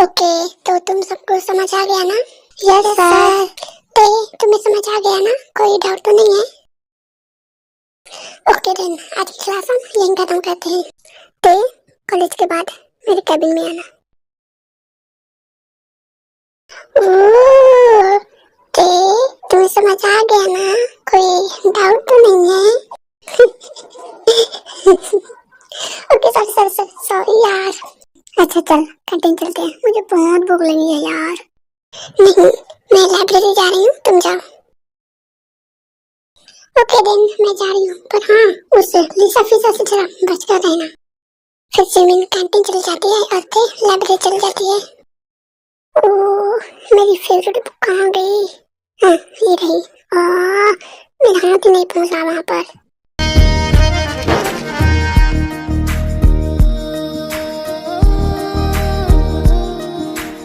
Okay, तो तुम सबको समझ आ गया ना? Yes sir. तो तुम्हें समझ आ गया ना? कोई डाउट तो नहीं है? ओके देन, आज की क्लास हम यहीं खत्म करते हैं। तो कॉलेज के बाद मेरे कैबिन में आना। ओह, तो तुम्हें समझ आ गया ना? कोई डाउट तो नहीं है? Okay sorry sorry sorry sorry यार। अच्छा चल कैंटीन चलते हैं, मुझे बहुत भूख लगी है यार। नहीं, मैं लाइब्रेरी जा रही हूँ, तुम जाओ। ओके देन, मैं जा रही हूँ, पर हाँ उस लिसा फिजा से जरा बच कर रहना। फिर सिमिन कैंटीन चली जाती है और फिर लाइब्रेरी चली जाती है। ओह, मेरी फेवरेट बुक कहाँ गई? हाँ ये रही। मेरा हाथ ही नहीं पहुँच रहा वहाँ पर।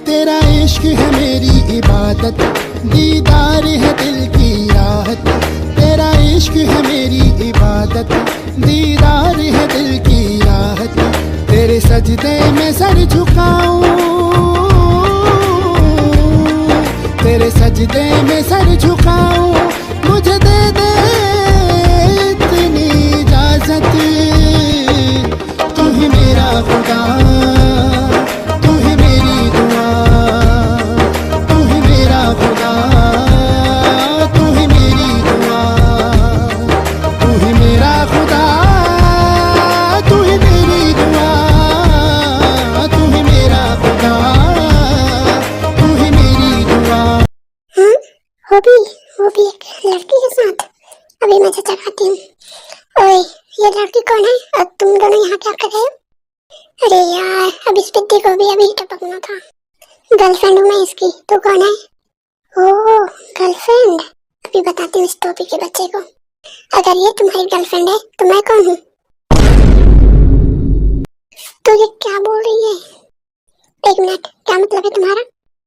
तेरा इश्क है मेरी इबादत, दीदार है दिल की राहत। तेरा इश्क है मेरी इबादत, दीदार है दिल की राहत। तेरे सजदे में सर झुकाऊं, तेरे सजदे में सर झुकाऊं। मुझे दे दे इतनी इजाजत, तू ही मेरा खुदा, तू ही मेरी दुआ, तू ही मेरा खुदा, तू ही मेरी दुआ, तू ही मेरा खुदा, तू ही मेरी दुआ, तू ही मेरा खुदा, तू ही मेरी दुआ। हाँ, वो भी एक लड़की के साथ। अभी मैं चचा खाती हूँ। ओए, ये लड़की कौन है और तुम दोनों यहाँ क्या कर रहे हो? अरे यार, अब इस पिद्दी को भी अभी टपकना था। गर्लफ्रेंड हूँ मैं इसकी, तो कौन है? ओह गर्लफ्रेंड, अभी बताती हूँ इस टोपी के बच्चे को। अगर ये तुम्हारी गर्लफ्रेंड है तो मैं कौन हूँ? तो ये क्या बोल रही है? एक मिनट, क्या मतलब है तुम्हारा?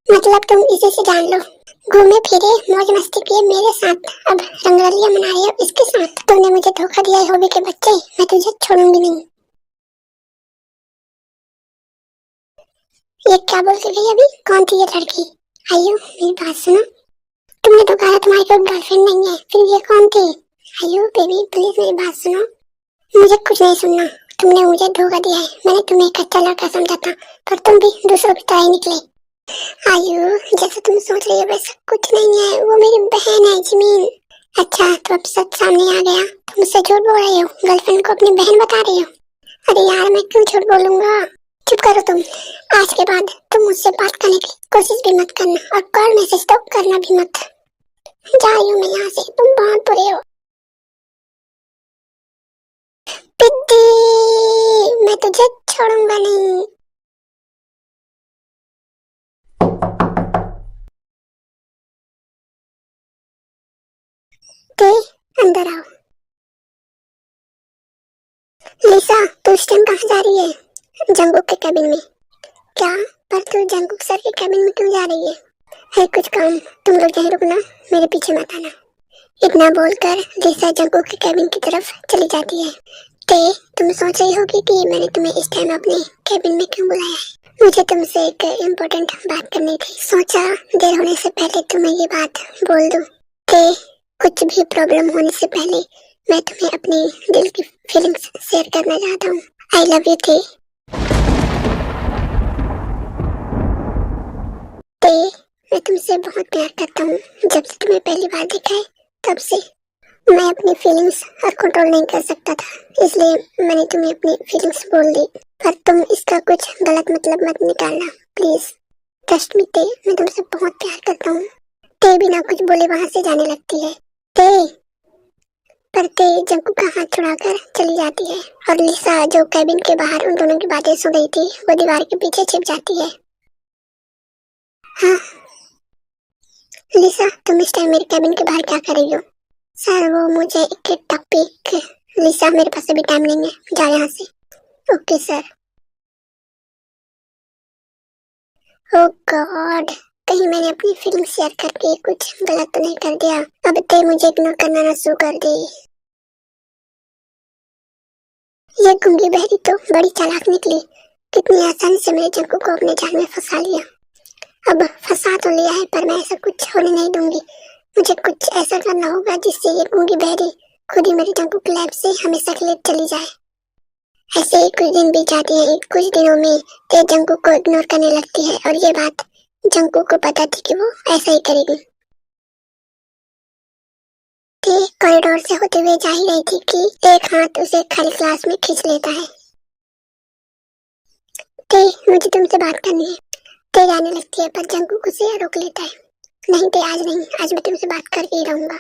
मतलब तुम इसी से जान लो। घूमे फिरे मौज मस्ती किए मेरे साथ, अब रंगरलियां मना रही हो इसके साथ। तूने मुझे धोखा दिया है हॉबी के बच्चे, मैं तुझे छोड़ूंगी नहीं। ये क्या बोल के गई अभी? कौन थी ये लड़की? आयु मेरी बात सुनो। तुमने तो कहा तुम्हारी कोई गर्लफ्रेंड नहीं है, फिर ये कौन थी? आयु बेबी प्लीज मेरी बात सुनो। मुझे कुछ नहीं सुनना। तुमने मुझे धोखा दिया है। मैंने तुम्हें एक अच्छा लड़का समझा था, पर तुम भी दूसरों की तरह ही निकले। आयु जैसा तुम सोच रही हो वैसा कुछ नहीं है, वो मेरी बहन है जिमीन। अच्छा तो अब सच सामने आ गया, तुम मुझसे झूठ बोल रही हो, गर्लफ्रेंड को अपनी बहन बता रही हो। अरे यार मैं क्यों झूठ बोलूंगा? चुप करो तुम। आज के बाद तुम मुझसे बात करने की कोशिश भी मत करना और कॉल मैसेज तो करना भी मत। जा रही हूँ मैं यहाँ से, तुम बहुत बुरे हो। पिद्दी, मैं तुझे छोड़ूंगा नहीं। ते अंदर आओ। लिसा तू इस टाइम कहाँ जा रही है? जंगुक के कैबिन में। क्या? पर तू जंगुक सर के कैबिन में क्यों जा रही है? है कुछ काम, तुम लोग यहीं रुकना, मेरे पीछे मत आना। इतना बोलकर लिसा जंगुक के कैबिन की तरफ चली जाती है। ते तुम सोच रही होगी कि मैंने तुम्हें इस टाइम अपने कैबिन में क्यों बुलाया है। मुझे तुमसे एक इम्पोर्टेंट बात करनी थी, सोचा देर होने से पहले तुम्हें ये बात बोल दूं। ते कुछ भी प्रॉब्लम होने से पहले मैं तुम्हें अपनी दिल की फीलिंग्स शेयर करना चाहता हूँ। आई लव यू थे। ते मैं तुमसे बहुत प्यार करता हूँ। जब से तुम्हें पहली बार देखा है तब से मैं अपनी फीलिंग्स और कंट्रोल नहीं कर सकता था, इसलिए मैंने तुम्हें अपनी फीलिंग्स बोल दी। पर तुम इसका कुछ गलत मतलब मत निकालना प्लीज। ट्रस्ट मी ते, मैं तुमसे बहुत प्यार करता हूँ। ते बिना कुछ बोले वहां से जाने लगती है। ते पर ते जंकू का हाथ छुड़ाकर चली जाती है और लिसा जो कैबिन के बाहर उन दोनों की बातें सुन रही थी वो दीवार के पीछे छिप जाती है। हाँ लिसा, तुम इस टाइम मेरे कैबिन के बाहर क्या कर रही हो? सर वो मुझे एक टॉपिक। लिसा मेरे पास अभी टाइम नहीं है, जा यहाँ से। Okay sir. ओह गॉड, कहीं मैंने अपनी फीलिंग शेयर करके कुछ गलत तो नहीं कर दिया? अब ते मुझे इग्नोर करना ना शुरू कर दे। ये गूंगी बहरी तो बड़ी चालाक निकली। कितनी आसानी से मेरे जंकू को अपने जाल में फंसा लिया। अब फंसा तो लिया है पर मैं ऐसा कुछ होने नहीं दूंगी। मुझे कुछ ऐसा करना होगा जिससे ये गूंगी बहरी खुद ही मेरे जंकू के लैब से हमेशा के लिए चली जाए। ऐसे ही कुछ दिन बीत जाते हैं। कुछ दिनों में ते जंकू को इग्नोर करने लगती है और ये बात जंकू को पता थी कि वो ऐसा ही करेगी। ते कॉरिडोर से होते हुए जा ही रही थी कि एक हाथ उसे खाली क्लास में खींच लेता है। ते मुझे तुमसे बात करनी है। ते जाने लगती है पर जंकू उसे रोक लेता है। नहीं ते आज नहीं, आज मैं तुमसे बात करके ही रहूंगा।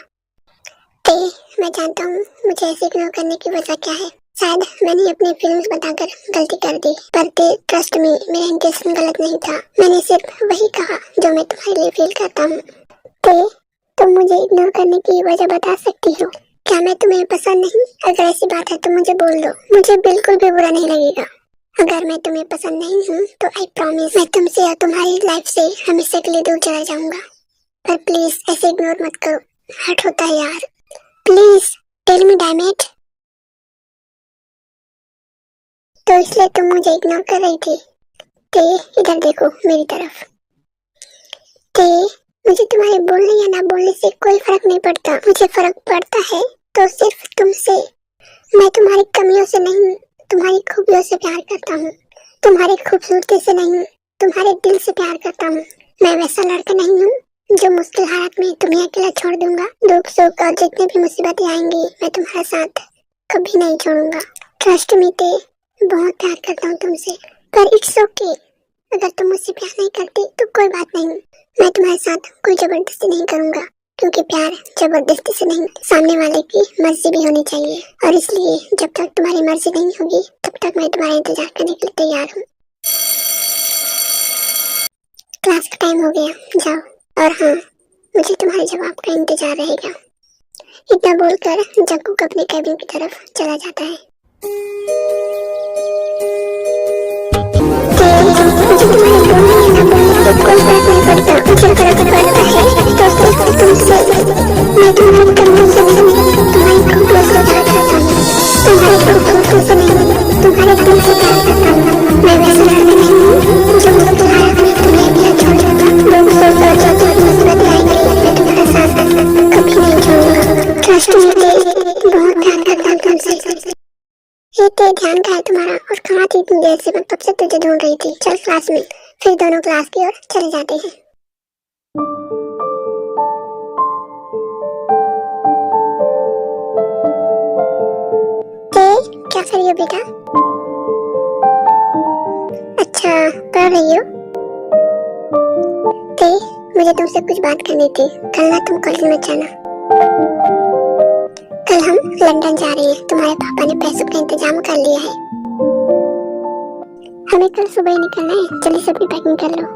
ते मैं जानता हूँ मुझे ऐसे इग्नोर करने की वजह क्या है। शायद मैंने अपनी फीलिंग्स बताकर गलती कर दी पर ते ट्रस्ट मी, मेरा इंटेंशन गलत नहीं था। मैंने सिर्फ वही कहा जो मैं तुम्हारे लिए फील करता हूँ। ते तुम मुझे इग्नोर करने की वजह बता सकती हो? क्या मैं तुम्हें पसंद नहीं? अगर ऐसी बात है तो मुझे बोल दो, मुझे बिल्कुल भी बुरा नहीं लगेगा। अगर मैं तुम्हें पसंद नहीं हूँ तो आई प्रॉमिस मैं तुमसे और तुम्हारी लाइफ से हमेशा के लिए दूर चला जाऊंगा। पर प्लीज ऐसे इग्नोर मत करो, हर्ट होता है यार। Please tell me damn it. तो इसलिए तुम मुझे इग्नोर कर रही थी? ते इधर देखो मेरी तरफ। ते मुझे तुम्हारे बोलने या ना बोलने से कोई फर्क नहीं पड़ता। मुझे फर्क पड़ता है तो सिर्फ तुमसे। मैं तुम्हारी कमियों से नहीं, तुम्हारी खूबियों से प्यार करता हूँ। तुम्हारी खूबसूरती से नहीं, तुम्हारे दिल से प्यार करता हूँ। मैं वैसा लड़का नहीं हूँ जो मुश्किल हालात में तुम्हें अकेला छोड़ दूंगा। दुख सुख और जितने भी मुसीबतें आएंगी मैं तुम्हारा साथ कभी नहीं छोड़ूंगा। ट्रस्ट मी ते, बहुत प्यार करता हूँ तुमसे। पर इट्स ओके, अगर तुम मुझसे प्यार नहीं करती तो कोई बात नहीं। मैं तुम्हारे साथ कोई जबरदस्ती नहीं करूंगा क्योंकि प्यार जबरदस्ती से नहीं, सामने वाले की मर्जी भी होनी चाहिए। और इसलिए जब तक तुम्हारी मर्जी नहीं होगी तब तक मैं तुम्हारा इंतजार करने के लिए तैयार हूँ। क्लास का टाइम हो गया, जाओ। और हाँ, मुझे तुम्हारे जवाब का इंतजार रहेगा। इतना बोलकर जग्गू अपने कैबिन की तरफ चला जाता है। मुझे तुम्हारे बोलने या ना बोलने से कोई फर्क नहीं पड़ता। मुझे फर्क पड़ता है तो सिर्फ तुमसे। मैं तुम्हारी कमियों से नहीं, तुम्हारी खूबियों से प्यार करता हूँ। तुम्हारी खूबसूरती से नहीं, तुम्हारे दिल से प्यार करता हूँ। मैं वैसा लड़का नहीं हूँ जो मुश्किल हालात में तुम्हें अकेला छोड़ दूंगा। दुख सुख और जो भी मुसीबतें आएंगी मैं तुम्हारा साथ कभी नहीं छोड़ूंगा। ट्रस्ट मी ते, बहुत प्यार करता हूँ तुमसे। ये ते ध्यान का है तुम्हारा। और कहाँ थी इतनी देर से? मैं कब से तुझे ढूंढ रही थी। चल क्लास में। फिर दोनों क्लास की ओर चले जाते हैं। ते क्या कर रही हो बेटा? अच्छा, पढ़ रही हो? ते मुझे तुमसे कुछ बात करनी थी। कल ना तुम कॉलेज में जाना। कल हम लंदन जा रहे हैं। तुम्हारे पापा ने पैसों का इंतजाम कर लिया है। हमें कल सुबह ही निकलना है। जल्दी से अपनी पैकिंग कर लो।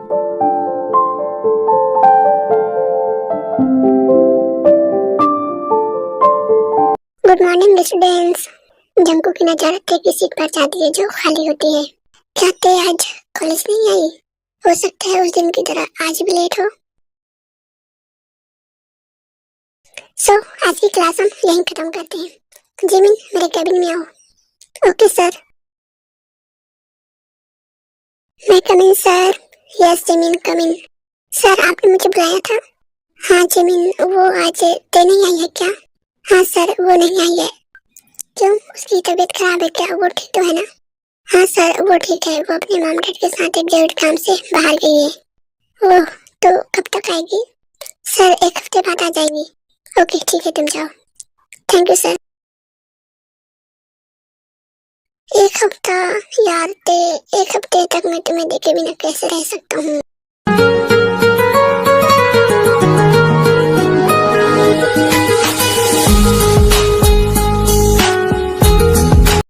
Good morning students. जंकू की नजर ते की सीट पर जाती है जो खाली होती है। क्या ते आज कॉलेज नहीं आई? हो सकता है उस दिन की तरह आज भी लेट हो। सो आज की क्लास हम यहीं खत्म करते हैं। जिमिन मेरे कैबिन में आओ। Okay sir. May I come in sir. Yes Jimin come in. Sir आपने मुझे बुलाया था? हाँ जिमिन, वो आज ते नहीं आई है क्या? हाँ सर, वो नहीं आई है। क्यों, उसकी तबीयत खराब है क्या? वो ठीक तो है ना? हाँ सर, वो ठीक है। वो अपने मॉम डैड के साथ एक जरूरी काम से बाहर गई है। ओह, तो कब तक आएगी? सर 1 हफ्ते बाद आ जाएगी। ओके ठीक है, तुम जाओ। Thank you sir. 1 हफ्ता? यार ते 1 हफ्ते तक मैं तुम्हें देखे बिना कैसे रह सकता हूँ?